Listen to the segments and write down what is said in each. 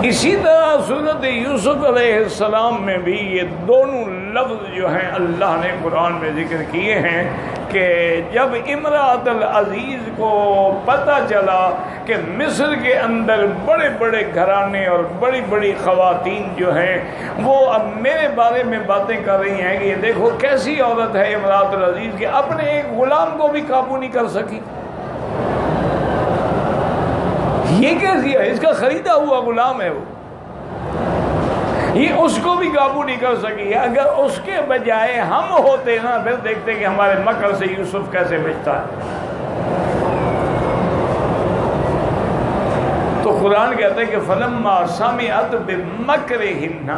اسی طرح صورت یوسف علیہ السلام میں بھی یہ دونوں لفظ جو ہیں اللہ نے قرآن میں ذکر کیے ہیں کہ جب امرأۃ العزیز کو پتہ چلا کہ مصر کے اندر بڑے بڑے گھرانے اور بڑی بڑی خواتین جو ہیں وہ اب میرے بارے میں باتیں کر رہی ہیں کہ یہ دیکھو کیسی عورت ہے امرأۃ العزیز کہ اپنے ایک غلام کو بھی قابو نہیں کر سکی، یہ کیسی ہے، اس کا خریدا ہوا غلام ہے وہ، یہ اس کو بھی قابو نہیں کر سکی۔ اگر اس کے بجائے ہم ہوتے نا پھر دیکھتے کہ ہمارے مکر سے یوسف کیسے بچتا ہے۔ تو قرآن کہتا ہے کہ فلما سمعت بمکرہن،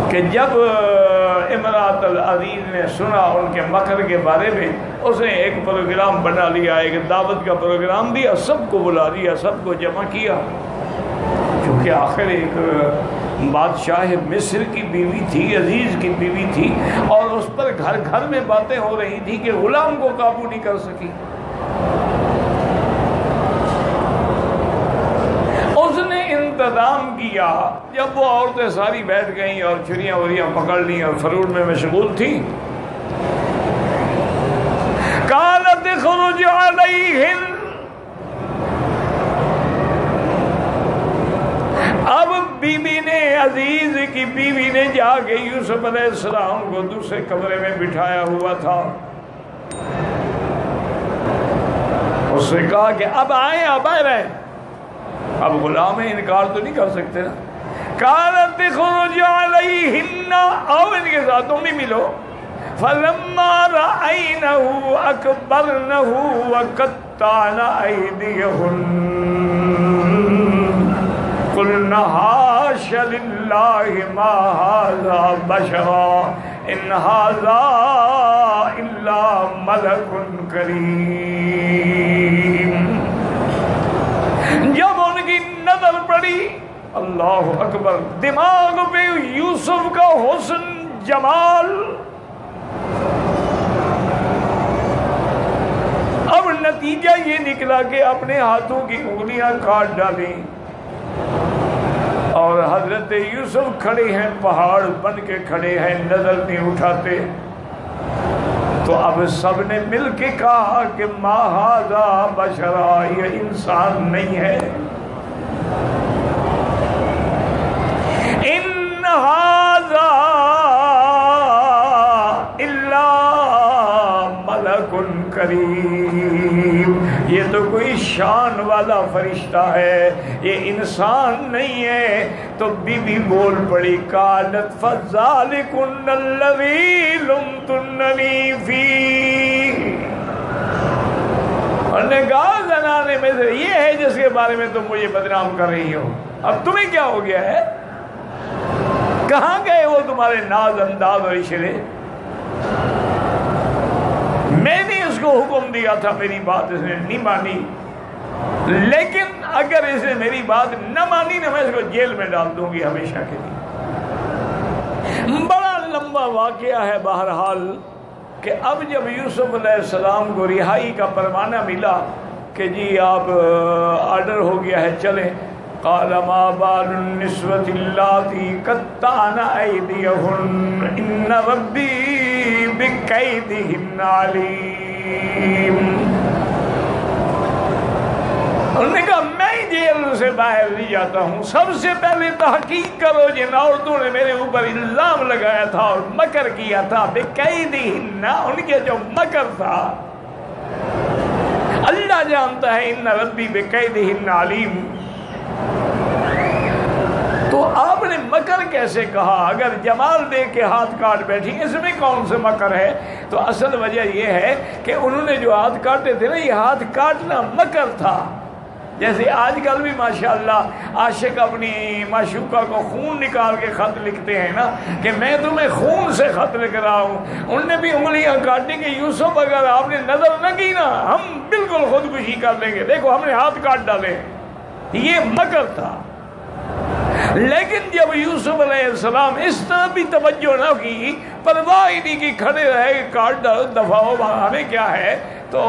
کہ جب امرأۃ العزیز نے سنا ان کے مکر کے بارے میں، اس نے ایک پروگرام بنا لیا، ایک دعوت کا پروگرام دیا، سب کو بلا لیا، سب کو جمع کیا، کیونکہ آخر ایک بادشاہ مصر کی بیوی تھی، عزیز کی بیوی تھی، اور اس پر گھر گھر میں باتیں ہو رہی تھی کہ غلام کو قابو نہیں کر سکی۔ اس نے انتظام کیا، جب وہ عورتیں ساری بیٹھ گئیں اور چھریاں وریاں پکڑ لیں اور فروٹ میں مشغول تھیں، قالت اخرج علیہن، اب بیوی نے، عزیز کی بیوی نے جا کے یوسف علیہ السلام کو دوسرے کمرے میں بٹھایا ہوا تھا، اس سے کہا کہ اب آئیں، اب آئے رہے، اب غلام ہے، انکار تو نہیں کر سکتے نا۔ قالت اخرج علیہن، آؤ ان کے ساتھ تم بھی ملو۔ فلما رأینہ اکبرنہ وقطعن ایدیہن قلنا حاش للہ ما ھذا بشرا ان ھذا الا ملک کریم۔ جب ان کی نظر پڑی، اللہ اکبر، دماغ پہ یوسف کا حسن، جمال، اب نتیجہ یہ نکلا کہ اپنے ہاتھوں کی انگلیاں کاٹ ڈالیں، اور حضرت یوسف کھڑے ہیں، پہاڑ بن کے کھڑے ہیں، نظر نہیں اٹھاتے۔ تو اب سب نے مل کے کہا کہ ما ھذا بشرا، یہ انسان نہیں ہے، ان ھذا الا ملک کریم، یہ تو کوئی شان والا فرشتہ ہے، یہ انسان نہیں ہے۔ تو بی بی بول پڑی، قالت فذالکن الذی لمتننی فیہ، اور نے کہا زنانے میں سے یہ ہے جس کے بارے میں تم مجھے بدنام کر رہی ہو، اب تمہیں کیا ہو گیا ہے؟ کہاں گئے وہ تمہارے ناز انداز اور اشارے؟ میں نے اس کو حکم دیا تھا، میری بات اس نے نہیں مانی، لیکن اگر اس نے میری بات نہ مانی نا میں اس کو جیل میں ڈال دوں گی ہمیشہ کے لیے۔ بڑا لمبا واقعہ ہے بہرحال، کہ اب جب یوسف علیہ السلام کو رہائی کا پروانہ ملا کہ جی آپ آرڈر ہو گیا ہے چلیں، قال ما بال النسوة اللاتي قطعن أيديهن إن ربي بكيدهن عليم۔ انہوں نے کہا میں جیل سے باہر نہیں جاتا ہوں، سب سے پہلے تحقیق کرو جن عورتوں نے میرے اوپر الزام لگایا تھا اور مکر کیا تھا، بکیدہن، ان کے جو مکر تھا اللہ جانتا ہے، ان ربی بکیدہن علیم۔ تو آپ نے مکر کیسے کہا؟ اگر جمال دے کے ہاتھ کاٹ بیٹھی، اس میں کون سے مکر ہے؟ تو اصل وجہ یہ ہے کہ انہوں نے جو ہاتھ کاٹے تھے نا، یہ ہاتھ کاٹنا مکر تھا۔ جیسے آج کل بھی ماشاءاللہ عاشق اپنی معشوقہ کو خون نکال کے خط لکھتے ہیں نا کہ میں تمہیں خون سے خط لکھ رہا ہوں، انہوں نے بھی انگلیاں کاٹی کہ یوسف اگر آپ نے نظر نہ کی نا ہم بالکل خودکشی کر لیں گے، دیکھو ہم نے ہاتھ کاٹ ڈالے، یہ مکر تھا۔ لیکن جب یوسف علیہ السلام اس طرح بھی توجہ نہ کی، پرواہ ہی نہیں کی، کھڑے رہے، کاٹ ڈالو، دفاع ہو، ہمیں کیا ہے، تو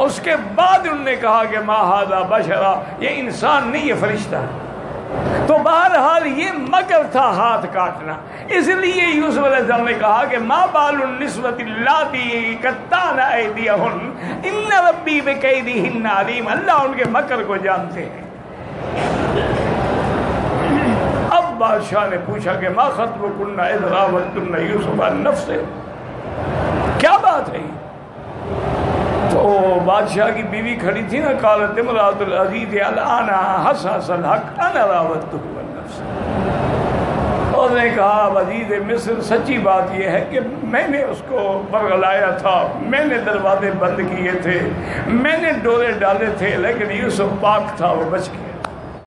اس کے بعد انہوں نے کہا کہ ما ھذا بشرا، یہ انسان نہیں، یہ فرشتہ ہے۔ تو بہرحال یہ مکر تھا ہاتھ کاٹنا، اس لیے یوسف علیہ السلام نے کہا کہ ما بال النسوۃ اللاتی قطعن ایدیہن ان ربی بکیدہن علیم، اللہ ان کے مکر کو جانتے ہیں۔ اب بادشاہ نے پوچھا کہ ما خطبکن اذ راوتن یوسف عن نفسہ، کیا بات ہے؟ تو بادشاہ کی بیوی کھڑی تھی نا، قالت امرأۃ العزیز الآن حصحص الحق انا راودتہ عن نفسہ، اس نے کہا وزیر مصر سچی بات یہ ہے کہ میں نے اس کو برگلایا تھا، میں نے دروازے بند کیے تھے، میں نے ڈورے ڈالے تھے، لیکن یوسف پاک تھا، وہ بچ گیا۔